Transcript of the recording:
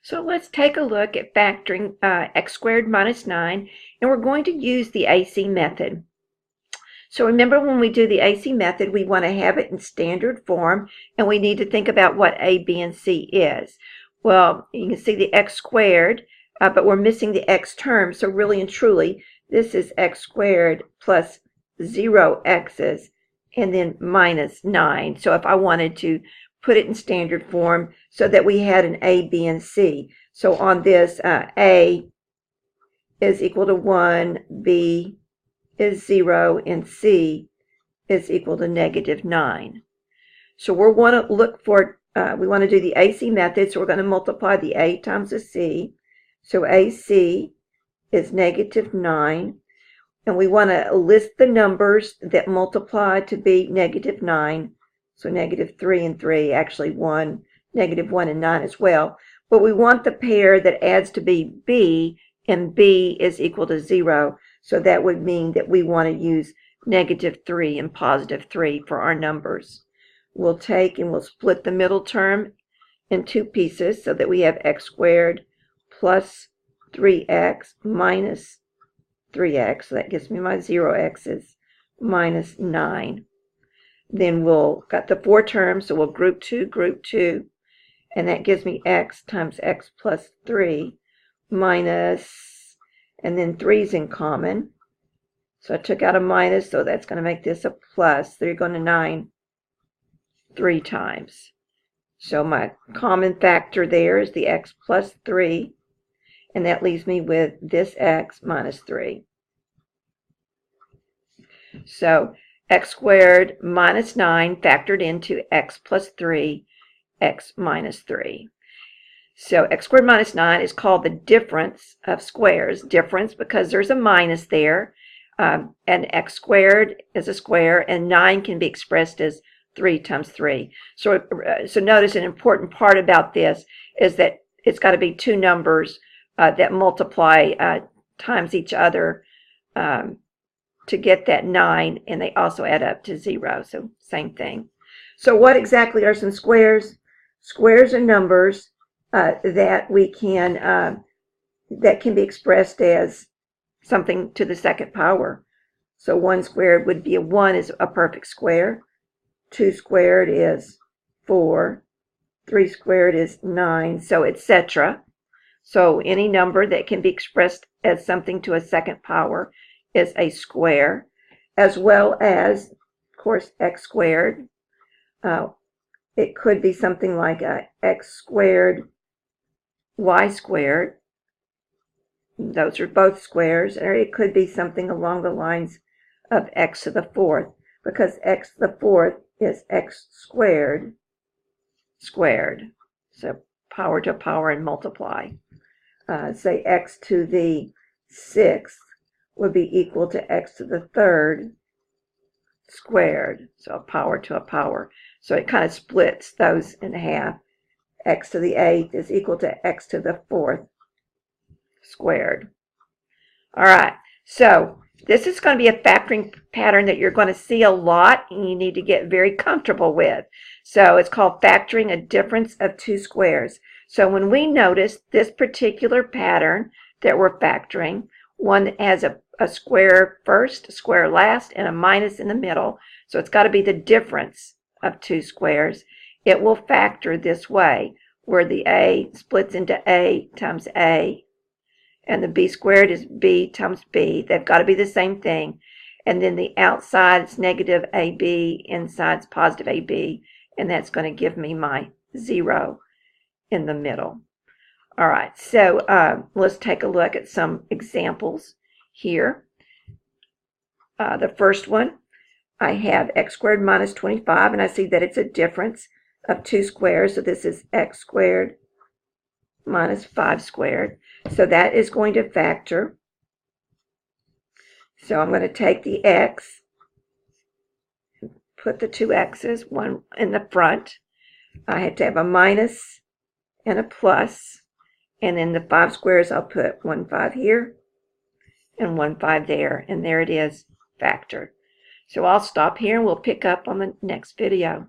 So let's take a look at factoring x squared minus 9, and we're going to use the AC method. So remember, when we do the AC method, we want to have it in standard form, and we need to think about what A, B, and C is. Well, you can see the x squared, but we're missing the x term, so really and truly, this is x squared plus 0 x's, and then minus 9. So if I wanted to put it in standard form so that we had an A, B, and C. So on this, A is equal to 1, B is 0, and C is equal to negative 9. So we want to look for, we want to do the AC method, so we're going to multiply the A times the C. So AC is negative 9. And we want to list the numbers that multiply to be negative 9. So negative 3 and 3, actually 1, negative 1 and 9 as well. But we want the pair that adds to be B, and B is equal to 0. So that would mean that we want to use negative 3 and positive 3 for our numbers. We'll take and we'll split the middle term in two pieces so that we have x squared plus 3x minus 3x. So that gives me my 0x's minus 9. Then we'll got the 4 terms, so we'll group 2, and that gives me x times x plus 3 minus, and then 3's in common. So I took out a minus, so that's going to make this a plus. 3 going to 9 3 times. So my common factor there is the x plus 3, and that leaves me with this x minus 3. So x squared minus 9 factored into x plus 3, x minus 3. So x squared minus 9 is called the difference of squares. Difference because there's a minus there, and x squared is a square, and 9 can be expressed as 3 times 3. So notice an important part about this is that it's got to be two numbers that multiply times each other to get that 9, and they also add up to 0, so same thing. So what exactly are some squares? Squares are numbers that we can that can be expressed as something to the second power. So 1 squared would be 1 is a perfect square. 2 squared is 4. 3 squared is 9, so etc. So any number that can be expressed as something to a second power is a square, as well as, of course, x squared. It could be something like x squared, y squared. Those are both squares. Or it could be something along the lines of x to the 4th, because x to the 4th is x squared squared. So power to power and multiply. Say x to the 6th would be equal to x to the 3rd squared. So a power to a power. So it kind of splits those in half. X to the 8th is equal to x to the 4th squared. All right, so this is going to be a factoring pattern that you're going to see a lot, and you need to get very comfortable with. So it's called factoring a difference of two squares. So when we notice this particular pattern that we're factoring, one that has a square first, a square last, and a minus in the middle, so it's got to be the difference of two squares, it will factor this way, where the a splits into a times a, and the b squared is b times b. They've got to be the same thing. And then the outside is negative ab, inside is positive ab, and that's going to give me my 0 in the middle. All right, so let's take a look at some examples here. The first one, I have x squared minus 25, and I see that it's a difference of two squares. So this is x squared minus 5 squared. So that is going to factor. So I'm going to take the x, put the two x's, one in the front. I had to have a minus and a plus. And then the 5 squares, I'll put 1 5 here and 1 5 there. And there it is, factored. So I'll stop here and we'll pick up on the next video.